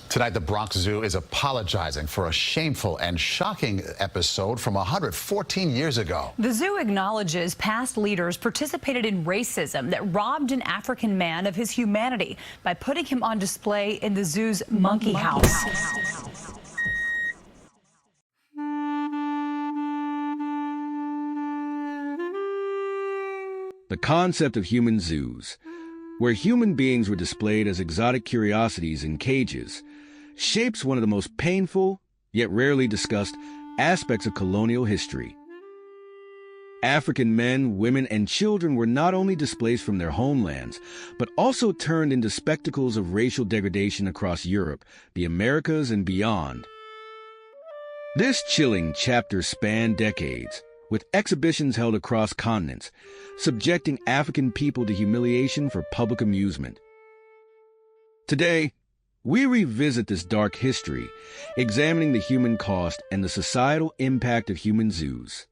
Tonight, the Bronx Zoo is apologizing for a shameful and shocking episode from 114 years ago. The zoo acknowledges past leaders participated in racism that robbed an African man of his humanity by putting him on display in the zoo's monkey house. The concept of human zoos, where human beings were displayed as exotic curiosities in cages, shapes one of the most painful, yet rarely discussed, aspects of colonial history. African men, women, and children were not only displaced from their homelands, but also turned into spectacles of racial degradation across Europe, the Americas, and beyond. This chilling chapter spanned decades, with exhibitions held across continents, subjecting African people to humiliation for public amusement. Today, we revisit this dark history, examining the human cost and the societal impact of human zoos.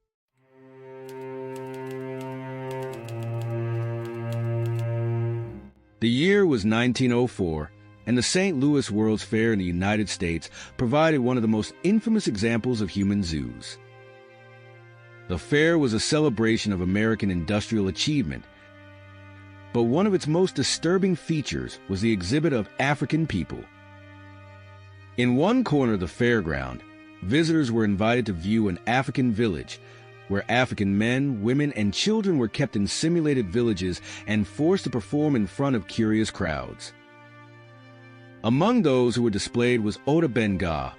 The year was 1904, and the St. Louis World's Fair in the United States provided one of the most infamous examples of human zoos. The fair was a celebration of American industrial achievement, but one of its most disturbing features was the exhibit of African people. In one corner of the fairground, visitors were invited to view an African village, where African men, women, and children were kept in simulated villages and forced to perform in front of curious crowds. Among those who were displayed was Ota Benga,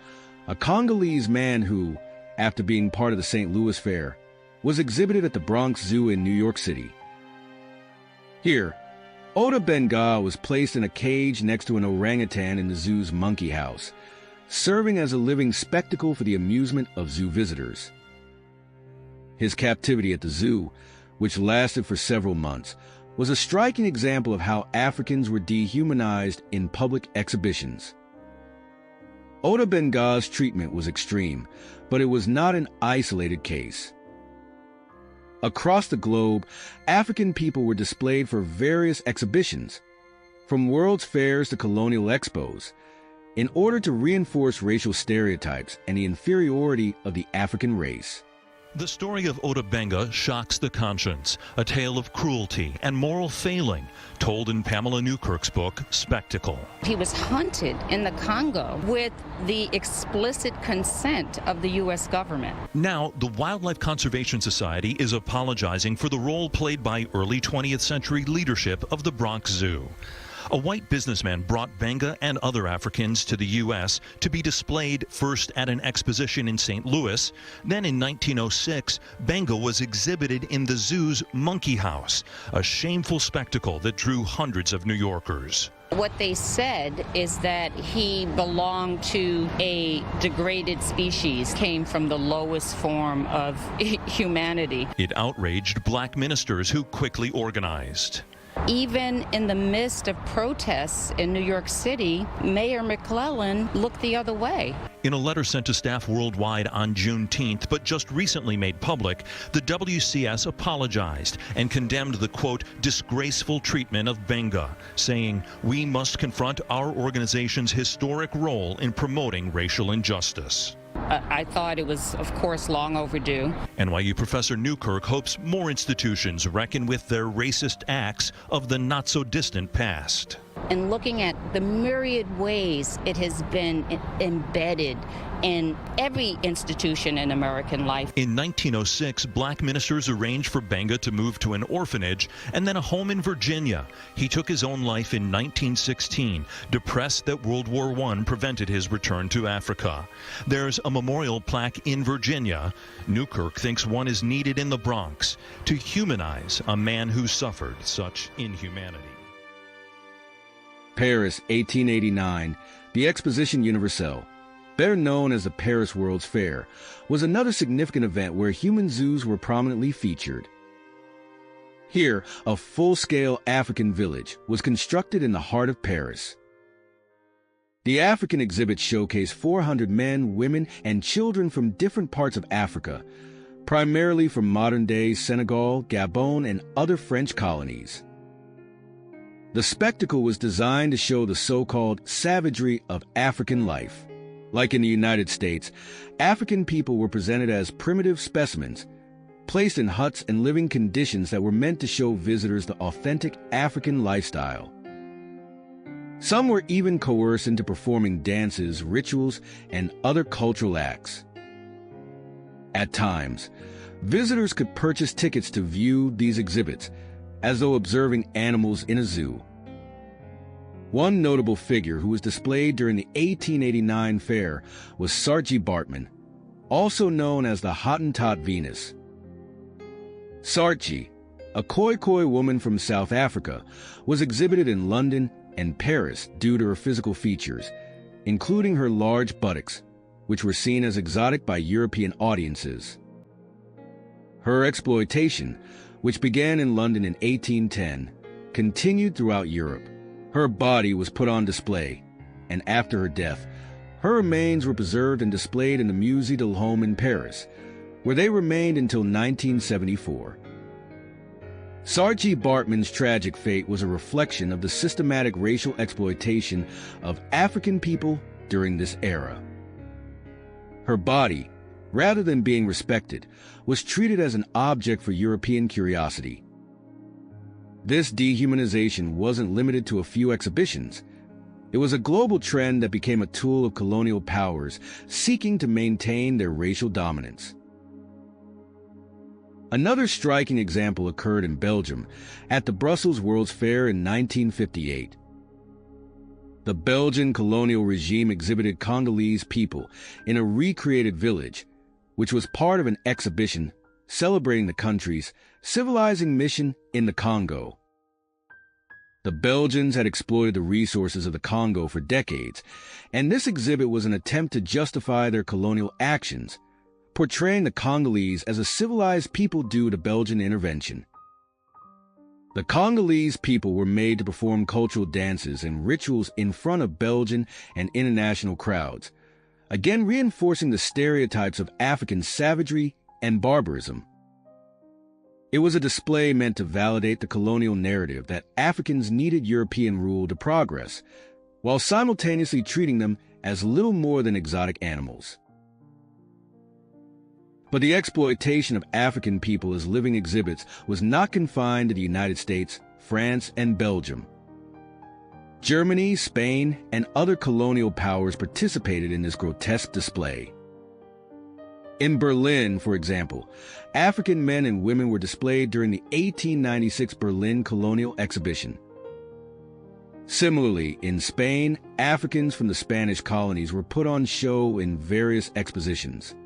a Congolese man who, after being part of the St. Louis Fair, was exhibited at the Bronx Zoo in New York City. Here, Ota Benga was placed in a cage next to an orangutan in the zoo's monkey house, serving as a living spectacle for the amusement of zoo visitors. His captivity at the zoo, which lasted for several months, was a striking example of how Africans were dehumanized in public exhibitions. Ota Benga's treatment was extreme, but it was not an isolated case. Across the globe, African people were displayed for various exhibitions, from World's Fairs to Colonial Expos, in order to reinforce racial stereotypes and the inferiority of the African race. The story of Ota Benga shocks the conscience, a tale of cruelty and moral failing, told in Pamela Newkirk's book, Spectacle. He was hunted in the Congo with the explicit consent of the U.S. government. Now, the Wildlife Conservation Society is apologizing for the role played by early 20th century leadership of the Bronx Zoo. A white businessman brought Benga and other Africans to the U.S. to be displayed first at an exposition in St. Louis. Then in 1906, Benga was exhibited in the zoo's monkey house, a shameful spectacle that drew hundreds of New Yorkers. What they said is that he belonged to a degraded species, came from the lowest form of humanity. It outraged black ministers who quickly organized. Even in the midst of protests in New York City, Mayor McClellan looked the other way. In a letter sent to staff worldwide on Juneteenth, but just recently made public, the WCS apologized and condemned the, quote, disgraceful treatment of Benga, saying, "We must confront our organization's historic role in promoting racial injustice." I thought it was, of course, long overdue. NYU professor Newkirk hopes more institutions reckon with their racist acts of the not-so-distant past. And looking at the myriad ways it has been embedded in every institution in American life. In 1906, black ministers arranged for Benga to move to an orphanage and then a home in Virginia. He took his own life in 1916, depressed that World War I prevented his return to Africa. There's a memorial plaque in Virginia. Newkirk thinks one is needed in the Bronx to humanize a man who suffered such inhumanity. Paris, 1889, the Exposition Universelle, better known as the Paris World's Fair, was another significant event where human zoos were prominently featured. Here, a full-scale African village was constructed in the heart of Paris. The African exhibit showcased 400 men, women, and children from different parts of Africa, primarily from modern-day Senegal, Gabon, and other French colonies. The spectacle was designed to show the so-called savagery of African life. Like in the United States, African people were presented as primitive specimens, placed in huts and living conditions that were meant to show visitors the authentic African lifestyle. Some were even coerced into performing dances, rituals, and other cultural acts. At times, visitors could purchase tickets to view these exhibits, as though observing animals in a zoo. One notable figure who was displayed during the 1889 fair was Saartjie Baartman, also known as the Hottentot Venus. Saartjie, a Khoi woman from South Africa, was exhibited in London and Paris due to her physical features, including her large buttocks, which were seen as exotic by European audiences. Her exploitation, which began in London in 1810, continued throughout Europe. Her body was put on display, and after her death, her remains were preserved and displayed in the Musée de l'Homme in Paris, where they remained until 1974. Saartjie Baartman's tragic fate was a reflection of the systematic racial exploitation of African people during this era. Her body, rather than being respected, was treated as an object for European curiosity. This dehumanization wasn't limited to a few exhibitions. It was a global trend that became a tool of colonial powers seeking to maintain their racial dominance. Another striking example occurred in Belgium at the Brussels World's Fair in 1958. The Belgian colonial regime exhibited Congolese people in a recreated village, which was part of an exhibition celebrating the country's civilizing mission in the Congo. The Belgians had exploited the resources of the Congo for decades, and this exhibit was an attempt to justify their colonial actions, portraying the Congolese as a civilized people due to Belgian intervention. The Congolese people were made to perform cultural dances and rituals in front of Belgian and international crowds, again reinforcing the stereotypes of African savagery and barbarism. It was a display meant to validate the colonial narrative that Africans needed European rule to progress, while simultaneously treating them as little more than exotic animals. But the exploitation of African people as living exhibits was not confined to the United States, France, and Belgium. Germany, Spain, and other colonial powers participated in this grotesque display. In Berlin, for example, African men and women were displayed during the 1896 Berlin Colonial Exhibition. Similarly, in Spain, Africans from the Spanish colonies were put on show in various expositions.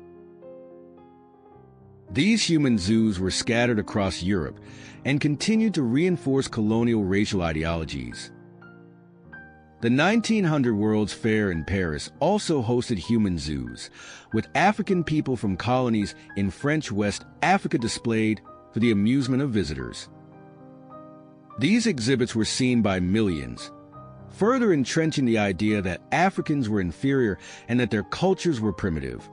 These human zoos were scattered across Europe and continued to reinforce colonial racial ideologies. The 1900 World's Fair in Paris also hosted human zoos, with African people from colonies in French West Africa displayed for the amusement of visitors. These exhibits were seen by millions, further entrenching the idea that Africans were inferior and that their cultures were primitive.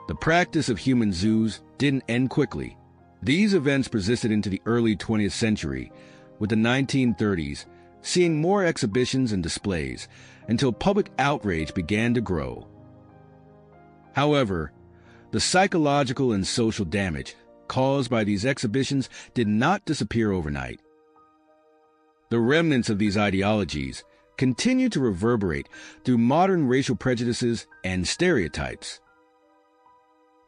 The practice of human zoos didn't end quickly. These events persisted into the early 20th century, with the 1930s seeing more exhibitions and displays until public outrage began to grow. However, the psychological and social damage caused by these exhibitions did not disappear overnight. The remnants of these ideologies continue to reverberate through modern racial prejudices and stereotypes.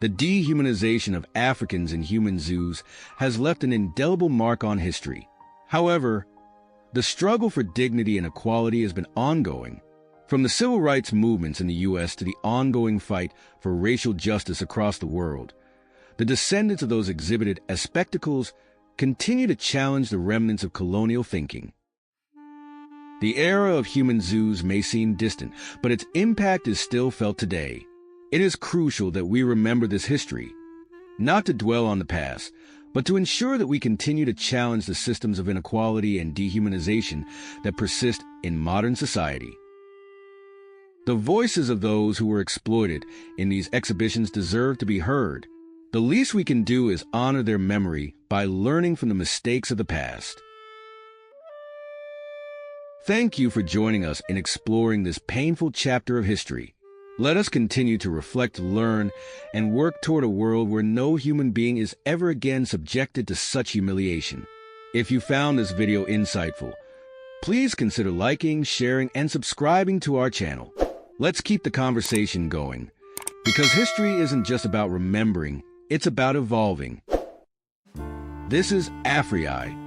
The dehumanization of Africans in human zoos has left an indelible mark on history. However, the struggle for dignity and equality has been ongoing, from the civil rights movements in the U.S. to the ongoing fight for racial justice across the world. The descendants of those exhibited as spectacles continue to challenge the remnants of colonial thinking. The era of human zoos may seem distant, but its impact is still felt today. It is crucial that we remember this history, not to dwell on the past, but to ensure that we continue to challenge the systems of inequality and dehumanization that persist in modern society. The voices of those who were exploited in these exhibitions deserve to be heard. The least we can do is honor their memory by learning from the mistakes of the past. Thank you for joining us in exploring this painful chapter of history. Let us continue to reflect, learn, and work toward a world where no human being is ever again subjected to such humiliation. If you found this video insightful, please consider liking, sharing, and subscribing to our channel. Let's keep the conversation going, because history isn't just about remembering, it's about evolving. This is AfriEye,